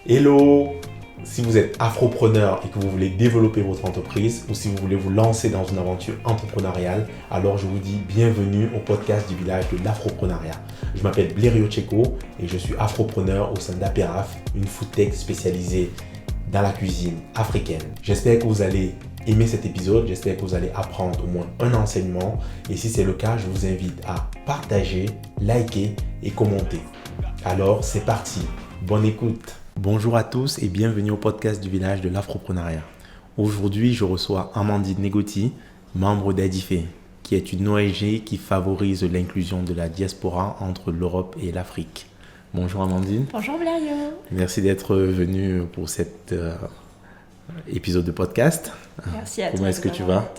Hello! Si vous êtes afropreneur et que vous voulez développer votre entreprise ou si vous voulez vous lancer dans une aventure entrepreneuriale, alors je vous dis bienvenue au podcast du village de l'afroprenariat. Je m'appelle Blériot Checo et je suis afropreneur au sein d'Aperaf, une foodtech spécialisée dans la cuisine africaine. J'espère que vous allez aimer cet épisode, j'espère que vous allez apprendre au moins un enseignement et si c'est le cas, je vous invite à partager, liker et commenter. Alors c'est parti, bonne écoute! Bonjour à tous et bienvenue au podcast du village de l'afroprenariat. Aujourd'hui, je reçois Amandine Negoti, membre d'Adifé, qui est une ONG qui favorise l'inclusion de la diaspora entre l'Europe et l'Afrique. Bonjour Amandine. Bonjour Blériot. Merci d'être venue pour cet épisode de podcast. Merci à toi. Comment est-ce que tu vas?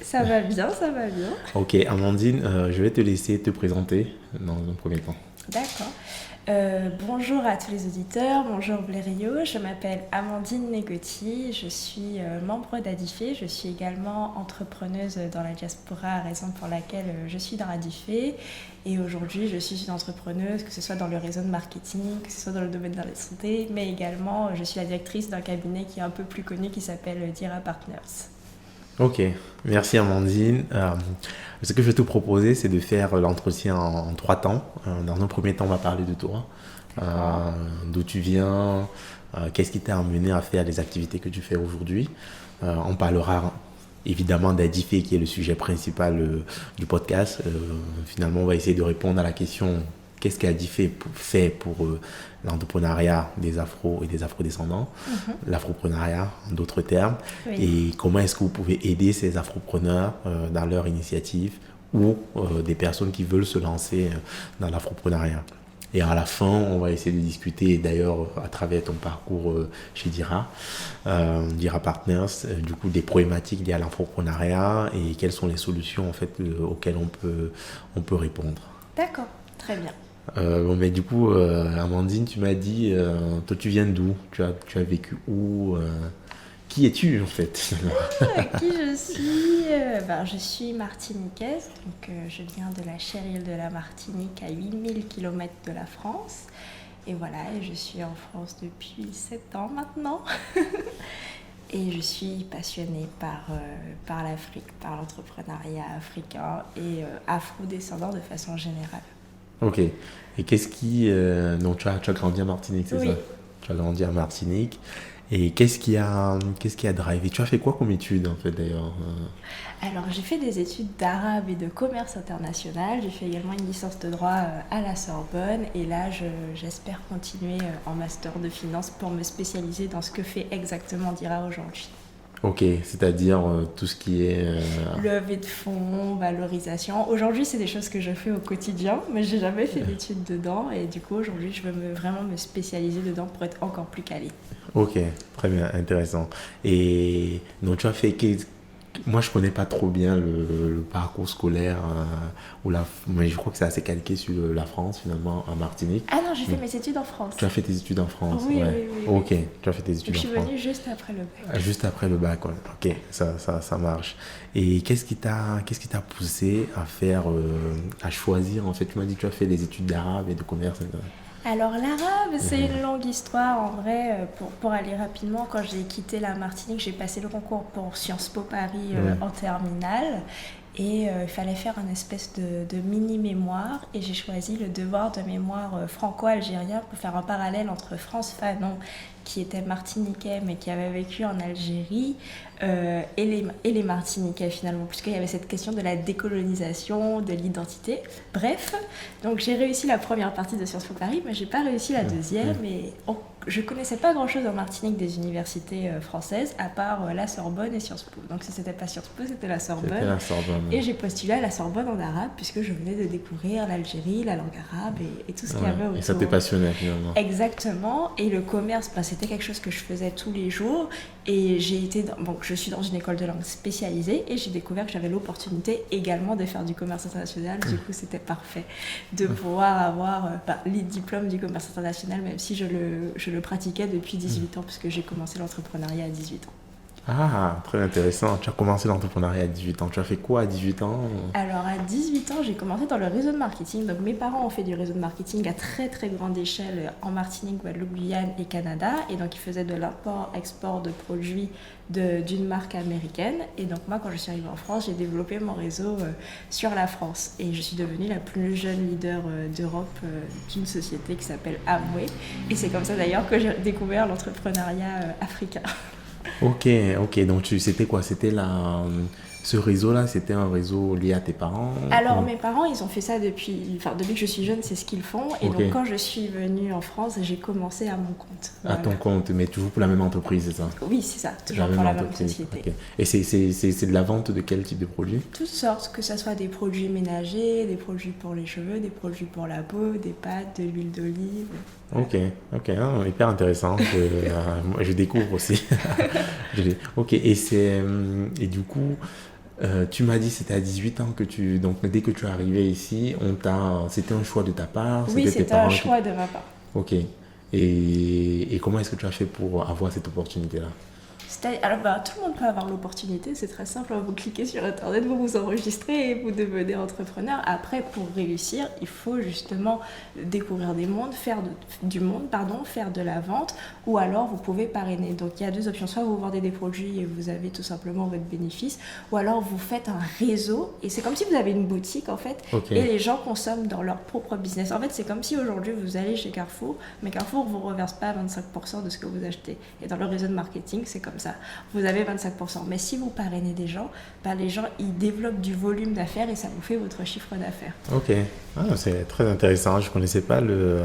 Ça va bien, ça va bien. Ok Amandine, je vais te laisser te présenter dans un premier temps. D'accord. Bonjour à tous les auditeurs, bonjour Blériot, je m'appelle Amandine Negoti, je suis membre d'Adifé, je suis également entrepreneuse dans la diaspora, raison pour laquelle je suis dans Adifé. Et aujourd'hui, je suis une entrepreneuse, que ce soit dans le réseau de marketing, que ce soit dans le domaine de la santé, mais également je suis la directrice d'un cabinet qui est un peu plus connu qui s'appelle Dira Partners. Ok, merci Amandine. Ce que je vais te proposer, c'est de faire l'entretien en 3 temps. Dans un premier temps, on va parler de toi, d'où tu viens, qu'est-ce qui t'a amené à faire les activités que tu fais aujourd'hui. On parlera évidemment d'Adifé, qui est le sujet principal du podcast. Finalement, on va essayer de répondre à la question qu'est-ce qu'Adifé fait pour l'entrepreneuriat des afros et des afrodescendants, l'afroprenariat en d'autres termes, et comment est-ce que vous pouvez aider ces afropreneurs dans leur initiative ou des personnes qui veulent se lancer dans l'afroprenariat. Et à la fin, on va essayer de discuter, d'ailleurs, à travers ton parcours chez Dira Partners, du coup, des problématiques liées à l'afroprenariat et quelles sont les solutions en fait, auxquelles on peut répondre. D'accord, très bien. Mais du coup, Amandine, tu m'as dit, toi tu viens d'où? Tu as vécu où? Qui es-tu en fait? Qui je suis? Je suis martiniquaise, donc je viens de la chère île de la Martinique à 8000 km de la France. Et voilà, et je suis en France depuis 7 ans maintenant. Et je suis passionnée par l'Afrique, par l'entrepreneuriat africain et afro-descendant de façon générale. Ok. Et qu'est-ce qui... donc tu as grandi en Martinique, c'est ça? Tu as grandi en Martinique. Et qu'est-ce qui a drivé? Tu as fait quoi comme études en fait d'ailleurs? Alors j'ai fait des études d'arabe et de commerce international. J'ai fait également une licence de droit à la Sorbonne. Et là j'espère continuer en master de finance pour me spécialiser dans ce que fait exactement Dira aujourd'hui. Ok, c'est-à-dire tout ce qui est... Levée de fonds, valorisation. Aujourd'hui, c'est des choses que je fais au quotidien, mais j'ai jamais fait d'études dedans. Et du coup, aujourd'hui, je veux vraiment me spécialiser dedans pour être encore plus calée. Ok, très bien, intéressant. Et donc, tu as fait... Moi, je connais pas trop bien le parcours scolaire, mais je crois que c'est assez calqué sur la France, finalement, en Martinique. Ah non, j'ai fait mes études en France. Tu as fait tes études en France? Oui, ouais. oui. Ok, tu as fait tes études en France. Je suis venue juste après le bac. Juste après le bac, ouais. Ok, ça marche. Et qu'est-ce qui t'a poussé à choisir, en fait, tu m'as dit que tu as fait des études d'arabe et de commerce. Alors l'arabe, c'est une longue histoire en vrai. Pour aller rapidement, quand j'ai quitté la Martinique, j'ai passé le concours pour Sciences Po Paris en terminale. Et il fallait faire une espèce de mini-mémoire. Et j'ai choisi le devoir de mémoire franco-algérien pour faire un parallèle entre France Fanon, qui était martiniquais mais qui avait vécu en Algérie, et les Martiniquais finalement, puisqu'il y avait cette question de la décolonisation, de l'identité. Bref, donc j'ai réussi la première partie de Sciences Po Paris, mais j'ai pas réussi la deuxième. Et je connaissais pas grand-chose en Martinique des universités françaises, à part la Sorbonne et Sciences Po. Donc si c'était pas Sciences Po, c'était la Sorbonne. Et j'ai postulé à la Sorbonne en arabe, puisque je venais de découvrir l'Algérie, la langue arabe et tout ce qu'il y avait autour. Et ça t'est passionné finalement. Exactement. Et le commerce, c'était quelque chose que je faisais tous les jours. Et je suis dans une école de langue spécialisée et j'ai découvert que j'avais l'opportunité également de faire du commerce international. Du coup, c'était parfait de pouvoir avoir les diplômes du commerce international, même si je le pratiquais depuis 18 ans, puisque j'ai commencé l'entrepreneuriat à 18 ans. Ah, très intéressant. Tu as commencé l'entrepreneuriat à 18 ans. Tu as fait quoi à 18 ans? Alors à 18 ans, j'ai commencé dans le réseau de marketing. Donc mes parents ont fait du réseau de marketing à très très grande échelle en Martinique, Guadeloupe, Guyane et Canada. Et donc ils faisaient de l'import-export de produits d'une marque américaine. Et donc moi, quand je suis arrivée en France, j'ai développé mon réseau sur la France. Et je suis devenue la plus jeune leader d'Europe d'une société qui s'appelle Amway. Et c'est comme ça d'ailleurs que j'ai découvert l'entrepreneuriat africain. Ok. Donc, c'était quoi? Ce réseau-là, c'était un réseau lié à tes parents? Alors mes parents, ils ont fait ça depuis que je suis jeune, c'est ce qu'ils font. Et donc quand je suis venue en France, j'ai commencé à mon compte. À ton compte, mais toujours pour la même entreprise, c'est ça? Oui, c'est ça, toujours pour la même société. Okay. Et c'est de la vente de quel type de produits? Toutes sortes, que ce soit des produits ménagers, des produits pour les cheveux, des produits pour la peau, des pâtes, de l'huile d'olive. Ok, ah, hyper intéressant. Moi, je découvre aussi. Ok, et du coup, tu m'as dit que c'était à 18 ans donc dès que tu es arrivé ici, c'était un choix de ta part? Oui, c'était un choix de ma part. Ok, et comment est-ce que tu as fait pour avoir cette opportunité-là? Alors, tout le monde peut avoir l'opportunité, c'est très simple, vous cliquez sur internet, vous vous enregistrez et vous devenez entrepreneur. Après, pour réussir, il faut justement découvrir faire de la vente, ou alors vous pouvez parrainer. Donc il y a deux options, soit vous vendez des produits et vous avez tout simplement votre bénéfice, ou alors vous faites un réseau, et c'est comme si vous avez une boutique en fait, et les gens consomment dans leur propre business. En fait, c'est comme si aujourd'hui vous allez chez Carrefour, mais Carrefour ne vous reverse pas 25% de ce que vous achetez. Et dans le réseau de marketing, c'est comme ça. Vous avez 25%. Mais si vous parrainez des gens, les gens, ils développent du volume d'affaires et ça vous fait votre chiffre d'affaires. Ok. C'est très intéressant. Je connaissais pas le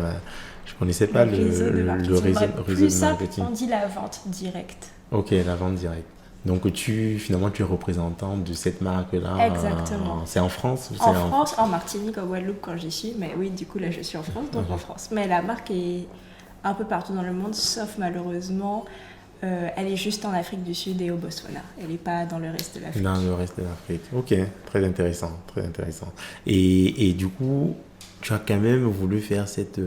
réseau de marketing. On dit la vente directe. Ok, la vente directe. Donc finalement, tu es représentant de cette marque-là. Exactement. C'est en France? En France, en Martinique, en Guadeloupe quand j'y suis. Mais oui, du coup, là, je suis en France, donc en France. Mais la marque est un peu partout dans le monde, sauf malheureusement... elle est juste en Afrique du Sud et au Botswana. Elle n'est pas dans le reste de l'Afrique. Dans le reste de l'Afrique. Ok, très intéressant. Et du coup, tu as quand même voulu faire cette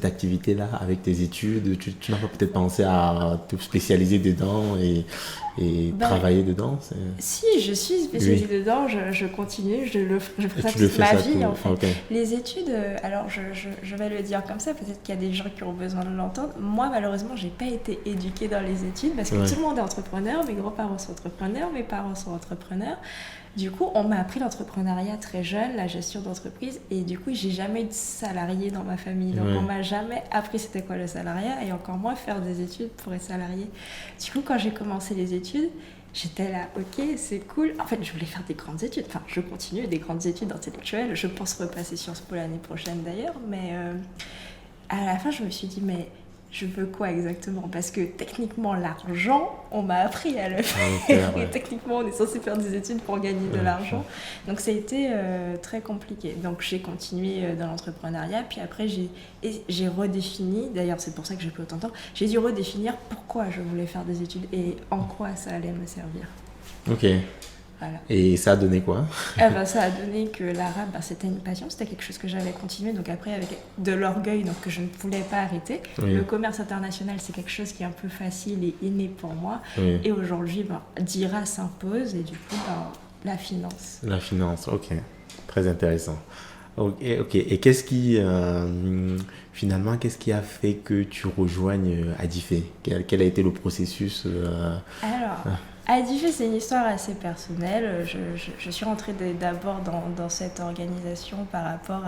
activité-là avec tes études. Tu n'as pas peut-être pensé à te spécialiser dedans et travailler dedans? Si, je suis spécialisée dedans, je continue, je ferai ça toute ma vie en fait. Okay. Les études, alors je vais le dire comme ça, peut-être qu'il y a des gens qui ont besoin de l'entendre. Moi, malheureusement, j'ai pas été éduquée dans les études parce que tout le monde est entrepreneur, mes grands-parents sont entrepreneurs, mes parents sont entrepreneurs. Du coup, on m'a appris l'entrepreneuriat très jeune, la gestion d'entreprise, et du coup, j'ai jamais eu de salarié dans ma famille. Donc, on m'a jamais appris c'était quoi le salariat, et encore moins faire des études pour être salarié. Du coup, quand j'ai commencé les études, j'étais là, ok, c'est cool. En fait, je voulais faire des grandes études. Enfin, je continue des grandes études intellectuelles. Je pense repasser Sciences Po l'année prochaine d'ailleurs, mais à la fin, je me suis dit, mais je veux quoi exactement? Parce que techniquement, l'argent, on m'a appris à le faire. Et techniquement, on est censé faire des études pour gagner de l'argent. Donc, ça a été très compliqué. Donc, j'ai continué dans l'entrepreneuriat. Puis après, j'ai redéfini. D'ailleurs, c'est pour ça que j'ai pris autant de temps. J'ai dû redéfinir pourquoi je voulais faire des études et en quoi ça allait me servir. Ok. Voilà. Et ça a donné quoi? Ça a donné que l'arabe, c'était une passion, c'était quelque chose que j'avais continué, donc après avec de l'orgueil, donc que je ne voulais pas arrêter. Le commerce international, c'est quelque chose qui est un peu facile et inné pour moi. Et aujourd'hui, DIRA s'impose et du coup, la finance. La finance, ok. Très intéressant. Ok. Et qu'est-ce qui a fait que tu rejoignes Adifé? Quel a été le processus Alors, Adifé, c'est une histoire assez personnelle. Je suis rentrée d'abord dans cette organisation par rapport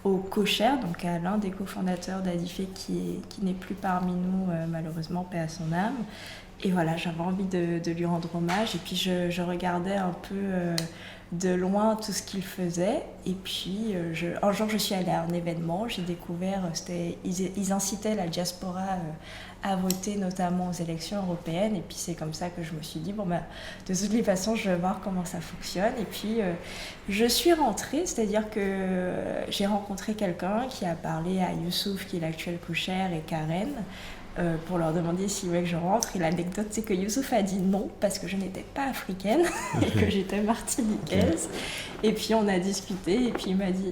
au co-chair, donc à l'un des cofondateurs d'Adifé qui n'est plus parmi nous, malheureusement, paix à son âme. Et voilà, j'avais envie de lui rendre hommage. Et puis je regardais un peu de loin tout ce qu'il faisait. Et puis un jour, je suis allée à un événement. J'ai découvert, ils incitaient la diaspora à voter, notamment aux élections européennes. Et puis c'est comme ça que je me suis dit, de toutes les façons, je vais voir comment ça fonctionne. Et puis je suis rentrée, c'est-à-dire que j'ai rencontré quelqu'un qui a parlé à Youssouf, qui est l'actuel co-chair, et Karen, pour leur demander s'ils voulaient que je rentre. Et l'anecdote, c'est que Youssouf a dit non, parce que je n'étais pas africaine et que j'étais martiniquaise. Et puis on a discuté, et puis il m'a dit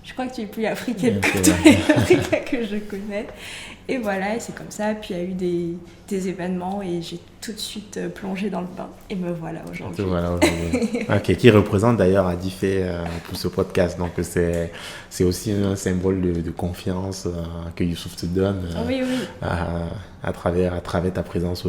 Je crois que tu es plus africaine Okay, que tous les Africains que je connais. Et voilà, et c'est comme ça. Puis il y a eu des événements et j'ai tout de suite plongé dans le bain. Et me voilà aujourd'hui. Ok, qui représente d'ailleurs Adifé pour ce podcast. Donc c'est aussi un symbole de confiance que Youssouf te donne Oui. à travers ta présence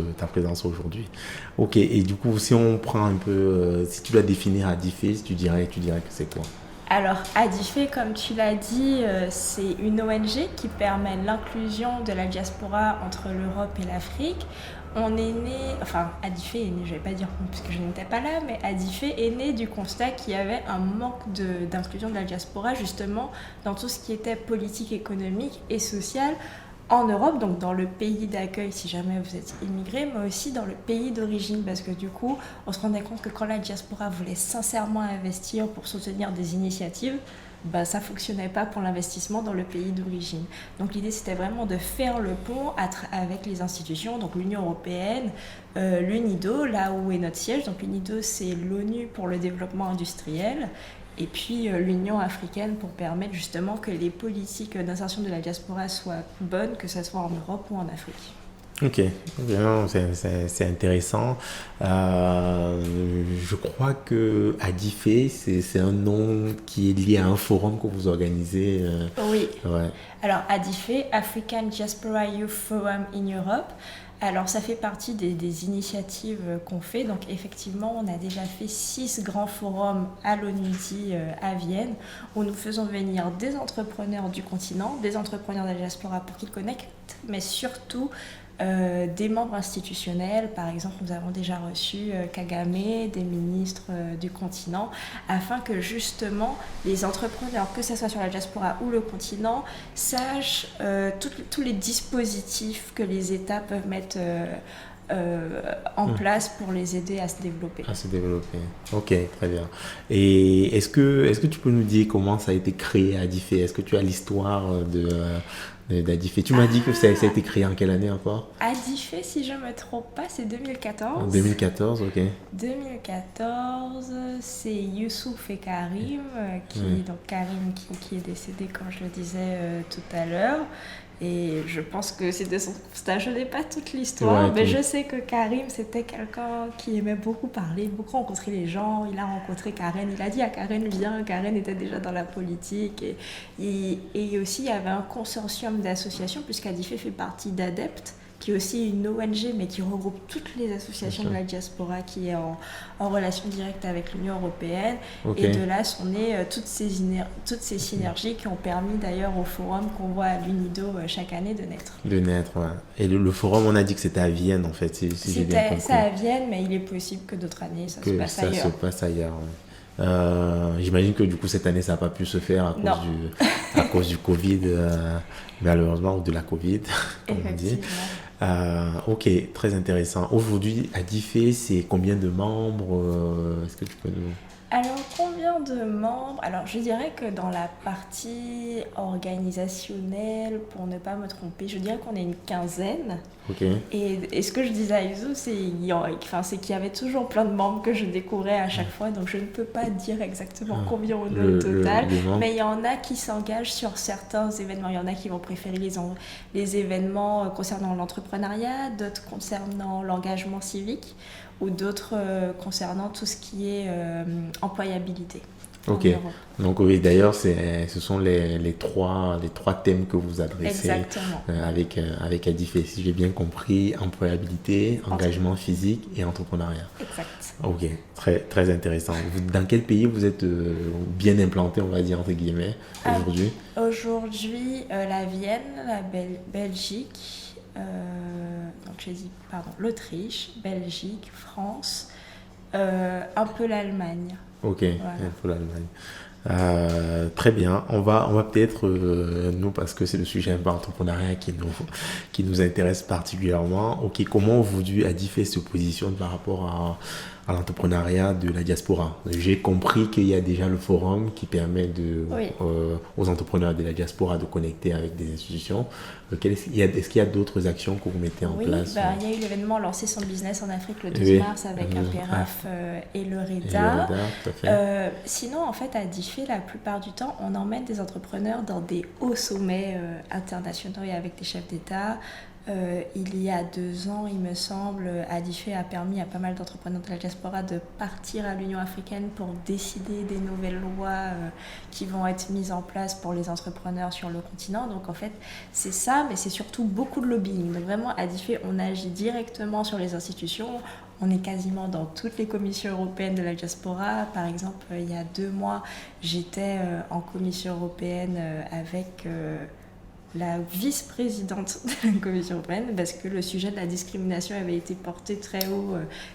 aujourd'hui. Ok, et du coup, si on prend un peu, si tu dois définir Adifé, tu dirais que c'est quoi? Alors, Adifé, comme tu l'as dit, c'est une ONG qui permet l'inclusion de la diaspora entre l'Europe et l'Afrique. On est né, enfin Adifé est né, je ne vais pas dire puisque je n'étais pas là, mais Adifé est né du constat qu'il y avait un manque d'inclusion de la diaspora justement dans tout ce qui était politique, économique et sociale en Europe, donc dans le pays d'accueil si jamais vous êtes immigré, mais aussi dans le pays d'origine, parce que du coup, on se rendait compte que quand la diaspora voulait sincèrement investir pour soutenir des initiatives, ça ne fonctionnait pas pour l'investissement dans le pays d'origine. Donc l'idée, c'était vraiment de faire le pont avec les institutions, donc l'Union européenne, l'UNIDO, là où est notre siège. Donc l'UNIDO, c'est l'ONU pour le développement industriel. Et puis l'Union africaine pour permettre justement que les politiques d'insertion de la diaspora soient bonnes, que ce soit en Europe ou en Afrique. Ok, vraiment, c'est intéressant. Je crois que Adifé, c'est un nom qui est lié à un forum que vous organisez. Oui. Ouais. Alors Adifé, African Diaspora Youth Forum in Europe. Alors ça fait partie des initiatives qu'on fait. Donc effectivement, on a déjà fait 6 grands forums à l'ONUDI à Vienne où nous faisons venir des entrepreneurs du continent, des entrepreneurs de la diaspora pour qu'ils connectent, mais surtout des membres institutionnels. Par exemple, nous avons déjà reçu Kagame, des ministres du continent, afin que justement les entrepreneurs, que ce soit sur la diaspora ou le continent, sachent tous les dispositifs que les États peuvent mettre en place pour les aider à se développer. Ok, très bien. Et est-ce que tu peux nous dire comment ça a été créé Adifé? Est-ce que tu as l'histoire d'Adifé? Tu m'as dit que ça a été créé en quelle année encore? Adifé, si je ne me trompe pas, c'est 2014. En 2014, ok. 2014, c'est Youssouf et Karim, donc Karim qui est décédé, comme je le disais tout à l'heure. Et je pense que c'est de son constat. Je n'ai pas toute l'histoire, mais je sais que Karim, c'était quelqu'un qui aimait beaucoup parler, beaucoup rencontrer les gens. Il a rencontré Karen, il a dit à Karen, viens. Karen était déjà dans la politique. Et aussi, il y avait un consortium d'associations, puisqu'Adifé fait partie d'Adept, qui est aussi une ONG, mais qui regroupe toutes les associations de la diaspora, qui est en relation directe avec l'Union européenne. Okay. Et de là sont nées toutes ces synergies qui ont permis d'ailleurs au forum qu'on voit à l'UNIDO chaque année de naître. Ouais. Et le forum, on a dit que c'était à Vienne, en fait, si j'ai bien compris. C'est à Vienne, mais il est possible que d'autres années, ça se passe ailleurs. J'imagine que du coup cette année ça n'a pas pu se faire à cause du Covid, malheureusement, ou de la Covid, comme on dit. Ok, très intéressant. Aujourd'hui, Adifé, c'est combien de membres? Est-ce que tu peux nous... Alors, combien de membres? Alors, je dirais que dans la partie organisationnelle, pour ne pas me tromper, je dirais qu'on est une quinzaine. Okay. Et ce que je disais à Yuzu, c'est qu'il y avait toujours plein de membres que je découvrais à chaque fois, donc je ne peux pas dire exactement combien on est au total, mais il y en a qui s'engagent sur certains événements. Il y en a qui vont préférer les événements concernant l'entrepreneuriat, d'autres concernant l'engagement civique, ou d'autres concernant tout ce qui est employabilité. Ok, donc oui, d'ailleurs, ce sont les trois thèmes que vous adressez avec Adifé. Si j'ai bien compris, employabilité, engagement physique et entrepreneuriat. Exact. Ok, très, très intéressant. Dans quel pays vous êtes bien implanté, on va dire, entre guillemets, aujourd'hui? Aujourd'hui, la Vienne, la Belgique, donc j'ai dit, l'Autriche, Belgique, France, un peu l'Allemagne. Ok, voilà. Un peu l'Allemagne. Très bien. On va peut-être, nous, parce que c'est le sujet un peu entrepreneuriat qui nous intéresse particulièrement. Ok, comment aujourd'hui Adifé se positionne par rapport à l'entrepreneuriat de la diaspora. J'ai compris qu'il y a déjà le forum qui permet aux entrepreneurs de la diaspora de connecter avec des institutions. Est-ce qu'il y a d'autres actions que vous mettez en place? Il y a eu l'événement Lancer son business en Afrique le 12 mars avec Impéraf et le REDA. Tout à fait. Sinon, en fait, à DIFE, la plupart du temps, on emmène des entrepreneurs dans des hauts sommets internationaux et avec des chefs d'État. Il y a 2 ans, il me semble, Adife a permis à pas mal d'entrepreneurs de la diaspora de partir à l'Union africaine pour décider des nouvelles lois qui vont être mises en place pour les entrepreneurs sur le continent. Donc en fait, c'est ça, mais c'est surtout beaucoup de lobbying. Donc vraiment, Adife, on agit directement sur les institutions. On est quasiment dans toutes les commissions européennes de la diaspora. Par exemple, il y a 2 mois, j'étais en commission européenne avec la vice-présidente de la Commission européenne parce que le sujet de la discrimination avait été porté très haut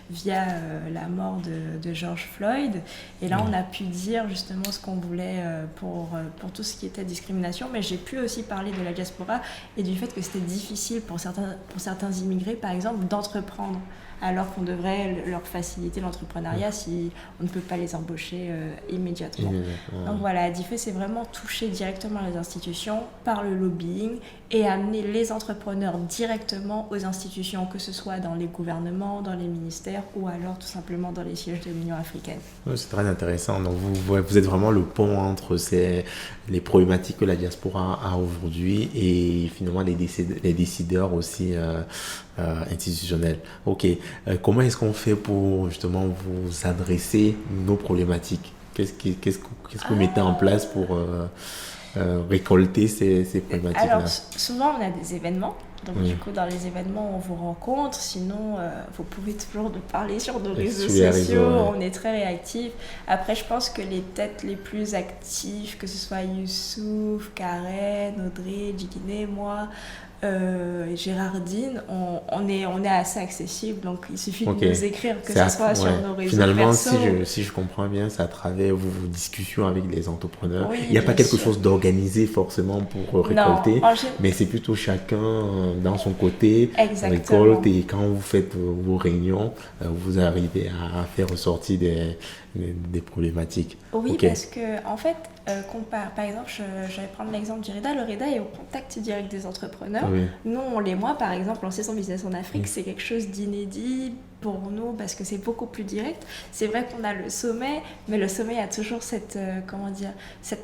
via la mort de George Floyd. Et là, on a pu dire justement ce qu'on voulait pour tout ce qui était discrimination. Mais j'ai pu aussi parler de la diaspora et du fait que c'était difficile pour certains immigrés, par exemple, d'entreprendre, alors qu'on devrait leur faciliter l'entrepreneuriat si on ne peut pas les embaucher immédiatement. Donc voilà, Adife, c'est vraiment toucher directement les institutions par le lobbying et amener les entrepreneurs directement aux institutions, que ce soit dans les gouvernements, dans les ministères ou alors tout simplement dans les sièges de l'Union africaine. Oui, c'est très intéressant. Donc vous êtes vraiment le pont entre les problématiques que la diaspora a aujourd'hui et finalement les décideurs aussi institutionnels. Ok. Comment est-ce qu'on fait pour justement vous adresser nos problématiques? Qu'est-ce que vous mettez en place pour récolter ces problématiques-là? Alors, souvent, on a des événements. Donc, du coup, dans les événements, on vous rencontre. Sinon, vous pouvez toujours nous parler sur nos réseaux sociaux. On est très réactifs. Après, je pense que les têtes les plus actives, que ce soit Youssouf, Karen, Audrey, Djikiné, moi, Gérardine, on est assez accessible, donc il suffit de nous écrire, que ce soit sur nos réseaux finalement, perso. si je comprends bien, c'est à travers vos discussions avec les entrepreneurs. Oui, il n'y a pas quelque chose d'organisé forcément pour récolter, mais c'est plutôt chacun dans son côté récolte, et quand vous faites vos réunions, vous arrivez à faire ressortir des problématiques. Oui, parce que en fait, par exemple, je vais prendre l'exemple du REDA. Le REDA est au contact direct des entrepreneurs. Oui. Nous, moi, par exemple, lancer son business en Afrique, c'est quelque chose d'inédit pour nous parce que c'est beaucoup plus direct. C'est vrai qu'on a le sommet, mais le sommet a toujours cette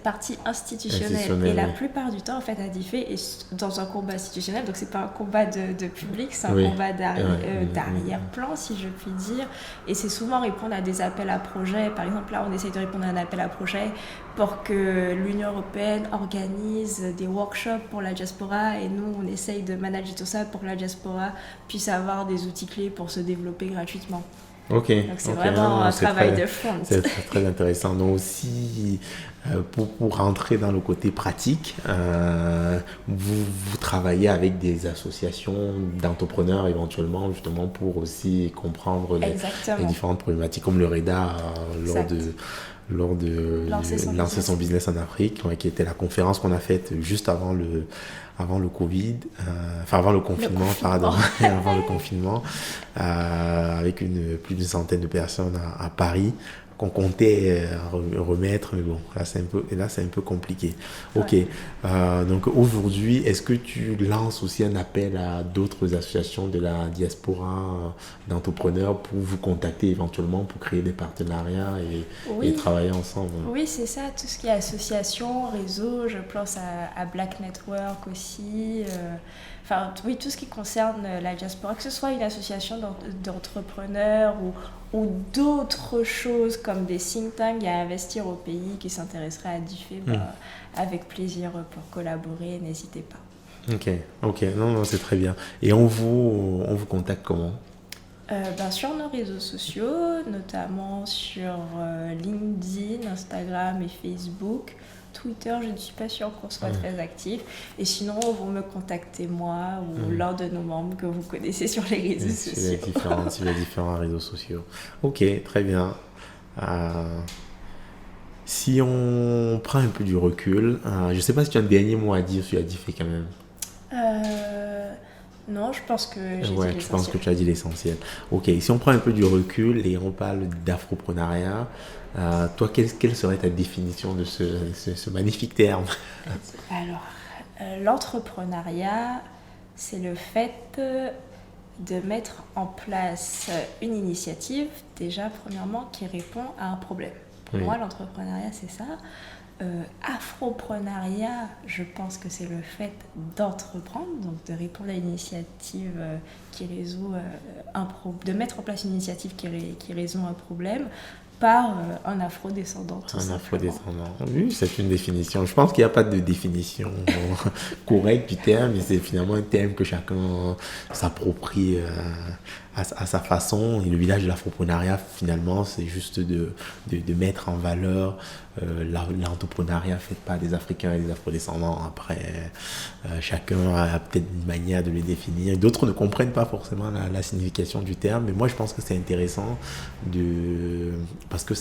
partie institutionnelle. Et la plupart du temps, en fait, Adife est dans un combat institutionnel. Donc, c'est pas un combat de public, c'est un combat d'arrière-plan, si je puis dire. Et c'est souvent répondre à des appels à projets. Par exemple, là, on essaye de répondre à un appel à projet pour que l'Union européenne organise des workshops pour la diaspora, et nous, on essaye de manager tout ça pour que la diaspora puisse avoir des outils clés pour se développer gratuitement. Ok. Donc c'est vraiment un travail de fond. C'est très intéressant. Donc aussi, pour rentrer dans le côté pratique, vous travaillez avec des associations d'entrepreneurs éventuellement, justement pour aussi comprendre les différentes problématiques, comme le REDA lors de lancer son business en Afrique, qui était la conférence qu'on a faite juste avant le Covid, avant le confinement, avant le confinement, avec plus d'une centaine de personnes à Paris qu'on comptait remettre, mais bon, là c'est un peu compliqué. Ok, donc aujourd'hui, est-ce que tu lances aussi un appel à d'autres associations de la diaspora d'entrepreneurs pour vous contacter éventuellement pour créer des partenariats et travailler ensemble? Oui, c'est ça, tout ce qui est association, réseau, je pense à Black Network aussi. Oui, tout ce qui concerne la diaspora, que ce soit une association d'entrepreneurs ou d'autres choses comme des think tanks à investir au pays qui s'intéresseraient à Adife, avec plaisir pour collaborer, n'hésitez pas. Ok, non, c'est très bien. Et on vous contacte comment? Sur nos réseaux sociaux, notamment sur LinkedIn, Instagram et Facebook. Twitter, je ne suis pas sûre qu'on soit très actif. Et sinon, vous me contactez moi ou l'un de nos membres que vous connaissez sur les réseaux sociaux. Sur les différents réseaux sociaux. Ok, très bien. Si on prend un peu du recul, je ne sais pas si tu as un dernier mot à dire sur Adife quand même. Non, je pense que j'ai dit Ouais, l'essentiel. je pense que tu as dit l'essentiel. Ok, si on prend un peu du recul et on parle d'afroprenariat, toi, quelle serait ta définition de ce magnifique terme? Alors, l'entrepreneuriat, c'est le fait de mettre en place une initiative, déjà, premièrement, qui répond à un problème. Pour Oui. moi, l'entrepreneuriat, c'est ça. Afroprenariat, je pense que c'est le fait d'entreprendre, donc de répondre à une initiative qui résout de mettre en place une initiative qui résout un problème par un afrodescendant, tout Un simplement. afrodescendant. Oui, c'est une définition. Je pense qu'il n'y a pas de définition correcte du terme, mais c'est finalement un terme que chacun s'approprie à sa façon. Et le village de l'afroprenariat, finalement, c'est juste de mettre en valeur l'entrepreneuriat fait par des Africains et des afrodescendants. Après, chacun a peut-être une manière de le définir. D'autres ne comprennent pas forcément la signification du terme, mais moi, je pense que c'est intéressant parce que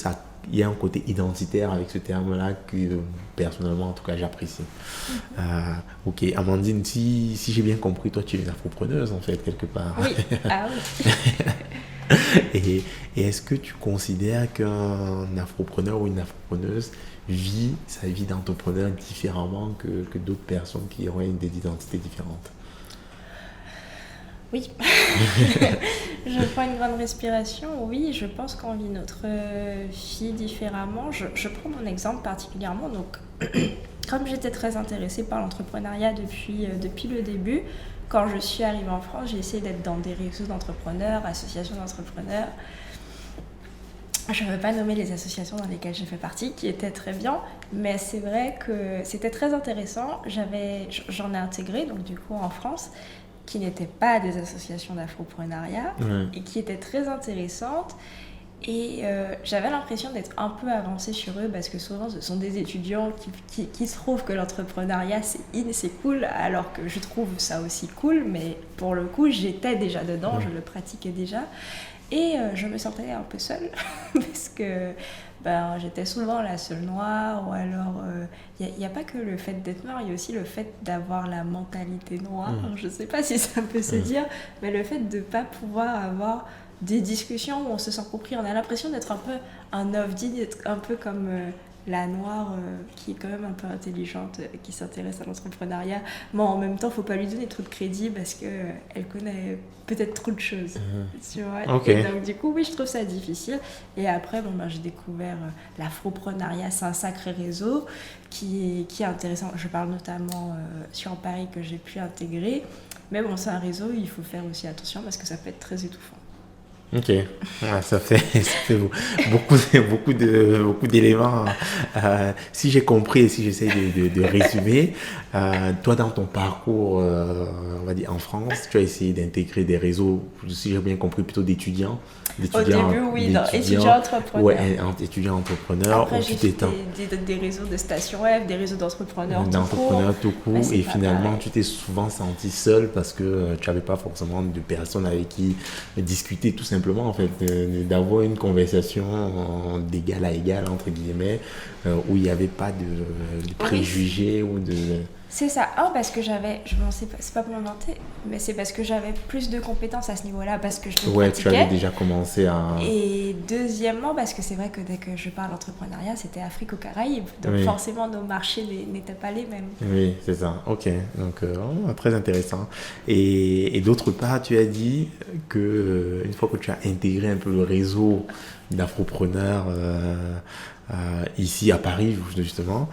il y a un côté identitaire avec ce terme-là que personnellement, en tout cas, j'apprécie. Ok, Amandine, si j'ai bien compris, toi, tu es une afropreneuse, en fait, quelque part. Oui, ah oui. Et est-ce que tu considères qu'un afropreneur ou une afropreneuse vit sa vie d'entrepreneur différemment que d'autres personnes qui auraient des identités différentes? Oui. Je prends une grande respiration. Oui, je pense qu'on vit notre vie différemment. Je prends mon exemple particulièrement. Donc, comme j'étais très intéressée par l'entrepreneuriat depuis le début, quand je suis arrivée en France, j'ai essayé d'être dans des réseaux d'entrepreneurs, associations d'entrepreneurs. Je ne veux pas nommer les associations dans lesquelles j'ai fait partie, qui étaient très bien, mais c'est vrai que c'était très intéressant. J'en ai intégré, donc du coup en France, qui n'étaient pas des associations d'afroprenariat et qui étaient très intéressantes. Et j'avais l'impression d'être un peu avancée sur eux parce que souvent ce sont des étudiants qui trouvent que l'entrepreneuriat c'est cool, alors que je trouve ça aussi cool, mais pour le coup j'étais déjà dedans, je le pratiquais déjà. Et je me sentais un peu seule parce que j'étais souvent la seule noire, ou alors il n'y a pas que le fait d'être noire, il y a aussi le fait d'avoir la mentalité noire. Je ne sais pas si ça peut se dire, mais le fait de ne pas pouvoir avoir des discussions où on se sent compris, on a l'impression d'être un peu un ovni, d'être un peu comme la noire qui est quand même un peu intelligente, qui s'intéresse à l'entrepreneuriat, mais en même temps il ne faut pas lui donner trop de crédit parce qu'elle connaît peut-être trop de choses, tu vois. Okay. Et donc du coup oui, je trouve ça difficile. Et après j'ai découvert l'afroprenariat, c'est un sacré réseau qui est intéressant. Je parle notamment sur Paris que j'ai pu intégrer, mais bon, c'est un réseau, il faut faire aussi attention parce que ça peut être très étouffant. Ok, ça fait beaucoup d'éléments. Si j'ai compris et si j'essaie de résumer, toi dans ton parcours, on va dire en France, tu as essayé d'intégrer des réseaux, si j'ai bien compris, plutôt d'étudiants. Au début, oui, étudiants entrepreneurs. Ouais, étudiants entrepreneurs. Après, j'ai fait des réseaux de stations web, des réseaux d'entrepreneurs tout court. Et finalement, tu t'es souvent senti seul parce que tu n'avais pas forcément de personnes avec qui discuter, tout simplement, en fait, d'avoir une conversation d'égal à égal, entre guillemets, où il n'y avait pas de préjugés ou de... C'est ça. Parce que c'est pas pour m'inventer, mais c'est parce que j'avais plus de compétences à ce niveau-là, parce que je le pratiquais. Tu avais déjà commencé à... Et deuxièmement, parce que c'est vrai que dès que je parle d'entrepreneuriat, c'était Afrique aux Caraïbes. Donc forcément, nos marchés n'étaient pas les mêmes. Oui, c'est ça. Ok. Donc, très intéressant. Et d'autre part, tu as dit que une fois que tu as intégré un peu le réseau d'afropreneurs ici à Paris, justement,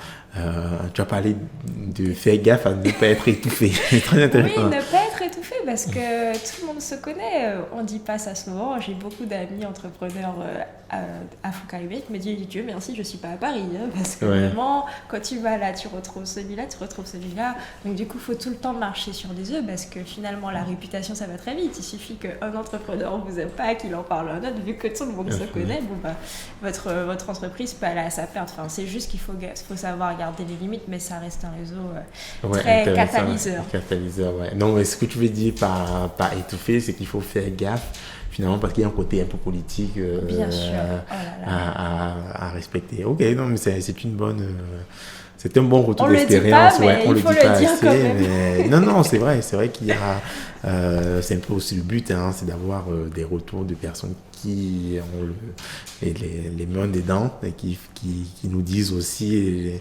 tu as parlé de faire gaffe à ne pas être étouffé. C'est très intéressant. Oui, ne pas être étouffé parce que tout le monde se connaît. On ne dit pas ça souvent. J'ai beaucoup d'amis entrepreneurs afro-caribéens qui me disent Dieu merci, je ne suis pas à Paris. Parce que vraiment, quand tu vas là, tu retrouves celui-là, tu retrouves celui-là. Donc du coup, il faut tout le temps marcher sur des œufs parce que finalement, la réputation, ça va très vite. Il suffit qu'un entrepreneur ne vous aime pas, qu'il en parle à un autre. Vu que tout le monde se connaît, votre entreprise peut aller à sa perte. Enfin, c'est juste qu'il faut savoir garder les limites, mais ça reste un réseau très catalyseur. Ouais. Non, mais ce que tu veux dire par étouffer, c'est qu'il faut faire gaffe, finalement, parce qu'il y a un côté un peu politique Bien sûr. à respecter. Ok, non, mais c'est une bonne c'est un bon retour On le dit d'expérience. pas, mais On il le faut dit le pas dire assez, quand même. mais non, c'est vrai qu'il y a, c'est un peu aussi le but, hein, c'est d'avoir des retours de personnes qui ont les mains dedans et qui nous disent aussi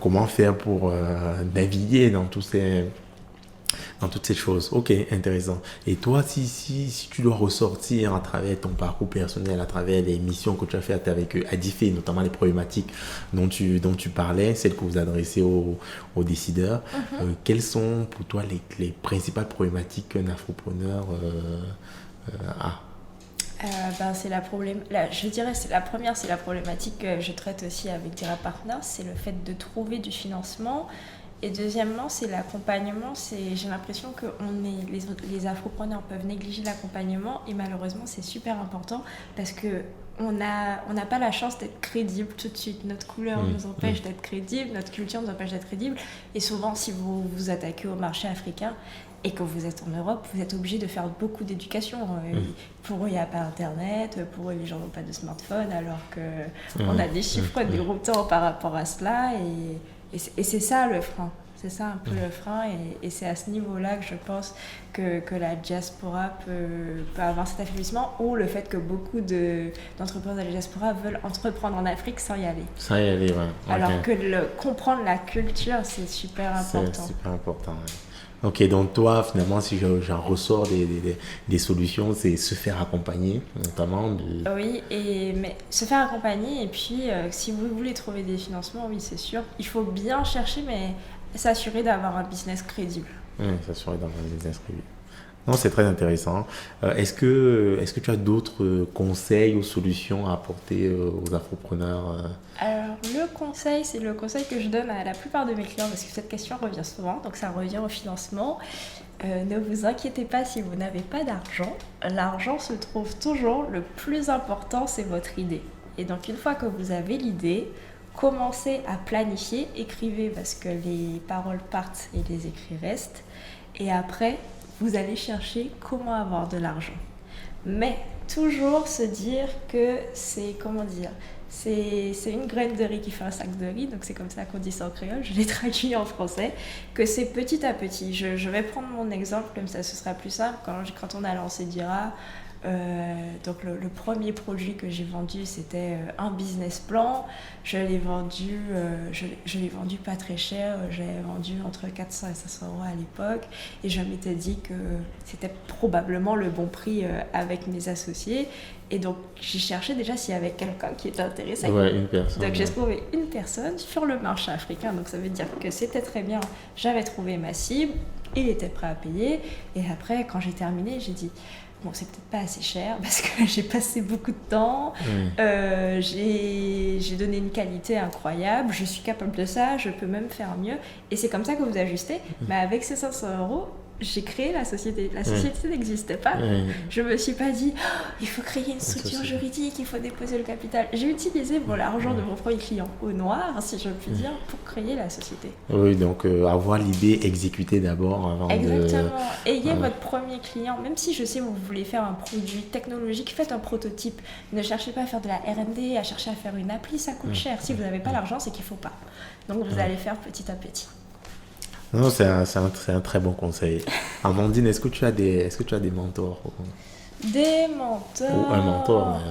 comment faire pour naviguer dans toutes ces choses. Ok, intéressant. Et toi, si tu dois ressortir à travers ton parcours personnel, à travers les missions que tu as faites avec Adifé, notamment les problématiques dont tu parlais, celles que vous adressez aux décideurs, quelles sont pour toi les principales problématiques qu'un afropreneur a? C'est je dirais c'est la première, c'est la problématique que je traite aussi avec Dira Partners, c'est le fait de trouver du financement. Et deuxièmement, c'est l'accompagnement. J'ai l'impression que les afropreneurs peuvent négliger l'accompagnement et malheureusement, c'est super important parce que on n'a pas la chance d'être crédible tout de suite. Notre couleur nous empêche d'être crédible, notre culture nous empêche d'être crédible. Et souvent, si vous vous attaquez au marché africain et que vous êtes en Europe, vous êtes obligé de faire beaucoup d'éducation. Pour eux, il n'y a pas Internet, pour eux, les gens n'ont pas de smartphone, alors qu'on a des chiffres déroutants par rapport à cela. Et c'est ça le frein. C'est ça un peu le frein. Et c'est à ce niveau-là que je pense que la diaspora peut avoir cet affaiblissement ou le fait que beaucoup d'entrepreneurs de la diaspora veulent entreprendre en Afrique sans y aller. Sans y aller, ouais. Alors que comprendre la culture, c'est super important. C'est super important, ouais. Ok, donc toi, finalement, si j'en ressors des solutions, c'est se faire accompagner, notamment. Oui, mais se faire accompagner, et puis si vous voulez trouver des financements, oui, c'est sûr, il faut bien chercher, mais s'assurer d'avoir un business crédible. Oui, s'assurer d'avoir un business crédible. Non, c'est très intéressant. Est-ce que tu as d'autres conseils ou solutions à apporter aux afropreneurs Alors, le conseil, c'est le conseil que je donne à la plupart de mes clients parce que cette question revient souvent, donc ça revient au financement. Ne vous inquiétez pas si vous n'avez pas d'argent. L'argent se trouve toujours. Le plus important, c'est votre idée. Et donc, une fois que vous avez l'idée, commencez à planifier, écrivez parce que les paroles partent et les écrits restent. Et après, vous allez chercher comment avoir de l'argent. Mais toujours se dire que c'est une graine de riz qui fait un sac de riz, donc c'est comme ça qu'on dit ça en créole, je l'ai traduit en français, que c'est petit à petit. Je vais prendre mon exemple, comme ça ce sera plus simple. Quand on a lancé Dira, donc le premier produit que j'ai vendu, c'était un business plan. Je l'ai vendu pas très cher, je l'ai vendu entre 400 et 500 euros à l'époque, et je m'étais dit que c'était probablement le bon prix avec mes associés. Et donc j'ai cherché déjà s'il y avait quelqu'un qui était intéressé. Ouais, une personne. Donc j'ai trouvé une personne sur le marché africain, donc ça veut dire que c'était très bien. J'avais trouvé ma cible, il était prêt à payer, et après quand j'ai terminé, j'ai dit bon, c'est peut-être pas assez cher parce que j'ai passé beaucoup de temps, j'ai donné une qualité incroyable, je suis capable de ça, je peux même faire mieux. Et c'est comme ça que vous ajustez. Mais avec ces 500 euros, j'ai créé la société. La société n'existait pas. Je me suis pas dit, il faut créer une structure juridique, il faut déposer le capital. J'ai utilisé l'argent de mon premier client au noir, si je puis dire, pour créer la société. Oui, donc avoir l'idée exécutée d'abord avant Exactement. Ayez votre premier client. Même si je sais que vous voulez faire un produit technologique, faites un prototype. Ne cherchez pas à faire de la R&D, à chercher à faire une appli, ça coûte cher. Si vous n'avez pas l'argent, c'est qu'il ne faut pas. Donc vous allez faire petit à petit. Non, c'est un très bon conseil. Amandine, est-ce que tu as des mentors? Des mentors. Ou un mentor.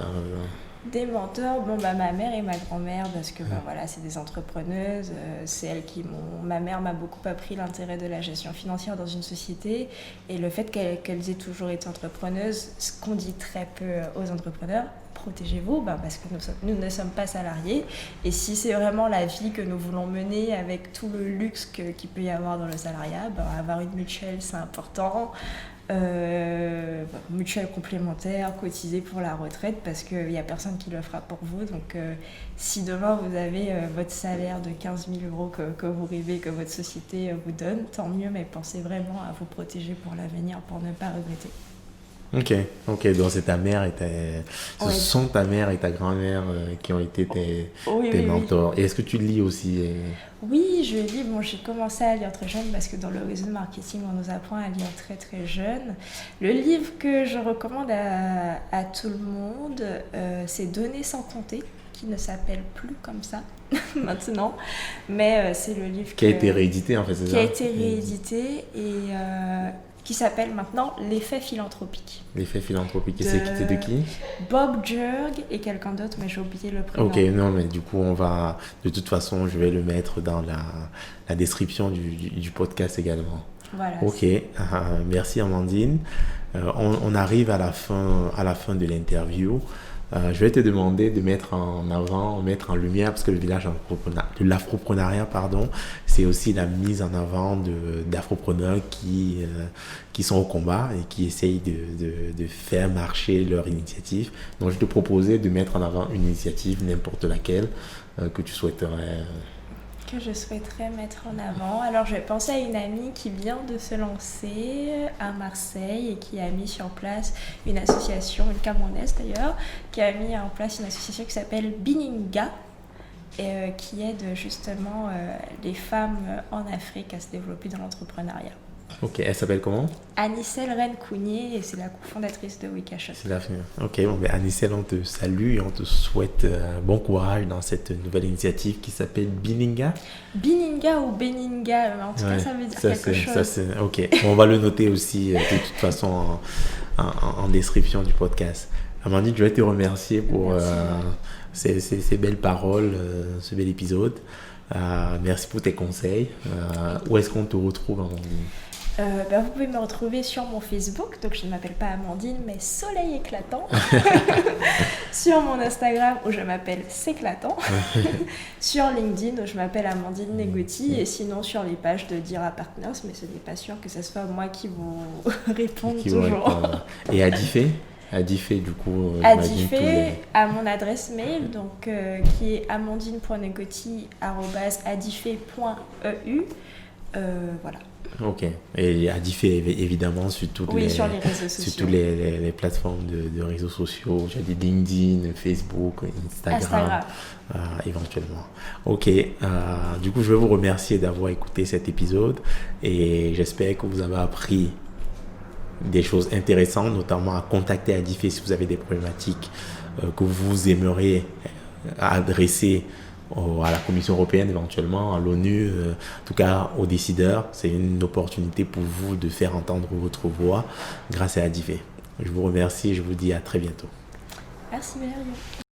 Des mentors, ma mère et ma grand-mère, parce que voilà, c'est des entrepreneuses. C'est elles ma mère m'a beaucoup appris l'intérêt de la gestion financière dans une société et le fait qu'elles aient toujours été entrepreneuses, ce qu'on dit très peu aux entrepreneurs. Protégez-vous, parce que nous ne sommes pas salariés, et si c'est vraiment la vie que nous voulons mener avec tout le luxe qu'il peut y avoir dans le salariat, avoir une mutuelle, c'est important. Mutuelle complémentaire, cotiser pour la retraite, parce qu'il n'y a personne qui le fera pour vous. Donc si demain vous avez votre salaire de 15 000 euros que vous rêvez que votre société vous donne, tant mieux, mais pensez vraiment à vous protéger pour l'avenir, pour ne pas regretter. Ok, donc c'est ta mère ce sont ta mère et ta grand-mère qui ont été tes mentors. Oui. Et est-ce que tu lis aussi Oui, je lis. J'ai commencé à lire très jeune parce que dans le réseau de marketing, on nous apprend à lire très très jeune. Le livre que je recommande à tout le monde, c'est Donner sans compter, qui ne s'appelle plus comme ça maintenant, mais c'est le livre qui a été réédité en fait, c'est ça? Qui a été réédité et qui s'appelle maintenant L'effet philanthropique. L'effet philanthropique, et c'était de qui? Bob Jurg et quelqu'un d'autre, mais j'ai oublié le prénom. Ok, non, mais du coup, de toute façon, je vais le mettre dans la description du podcast également. Voilà. Ok, merci Amandine. On arrive à la fin de l'interview. Je vais te demander de mettre en lumière, parce que le village de l'afroprenariat, c'est aussi la mise en avant d'afropreneurs qui sont au combat et qui essayent de faire marcher leur initiative. Donc, je te proposais de mettre en avant une initiative, n'importe laquelle, que tu souhaiterais. Que je souhaiterais mettre en avant. Alors, je vais penser à une amie qui vient de se lancer à Marseille et qui a mis sur place une association, une Camerounaise d'ailleurs, qui a mis en place une association qui s'appelle Bininga et qui aide justement les femmes en Afrique à se développer dans l'entrepreneuriat. Ok, elle s'appelle comment? Anicelle Rennes-Cougnier et c'est la cofondatrice de Wikashop. Ok, bon, ben Anicelle, on te salue et on te souhaite bon courage dans cette nouvelle initiative qui s'appelle Bininga. Bininga ou Beninga, en tout cas ça veut dire quelque chose. Ok, on va le noter aussi de toute façon en description du podcast. Amandine, je vais te remercier pour ces belles paroles, ce bel épisode. Merci pour tes conseils. Où est-ce qu'on te retrouve, Amandine? Vous pouvez me retrouver sur mon Facebook, donc je ne m'appelle pas Amandine, mais Soleil Éclatant. Sur mon Instagram, où je m'appelle S'Éclatant. Sur LinkedIn, où je m'appelle Amandine Negoti. Et sinon, sur les pages de Dira Partners, mais ce n'est pas sûr que ce soit moi qui vous réponde toujours. Et Adifé, du coup. Adifé, à mon adresse mail, donc, qui est amandine.negoti@adifé.eu. Voilà. Ok. Et Adifé, évidemment, sur toutes sur les réseaux sociaux. Sur toutes les plateformes de réseaux sociaux. J'ai dit LinkedIn, Facebook, Instagram. Éventuellement. Ok. Du coup, je vais vous remercier d'avoir écouté cet épisode et j'espère que vous avez appris des choses intéressantes, notamment à contacter Adifé si vous avez des problématiques que vous aimeriez adresser à la Commission européenne, éventuellement à l'ONU, en tout cas aux décideurs. C'est une opportunité pour vous de faire entendre votre voix grâce à Adifé. Je vous remercie et je vous dis à très bientôt. Merci Valérie.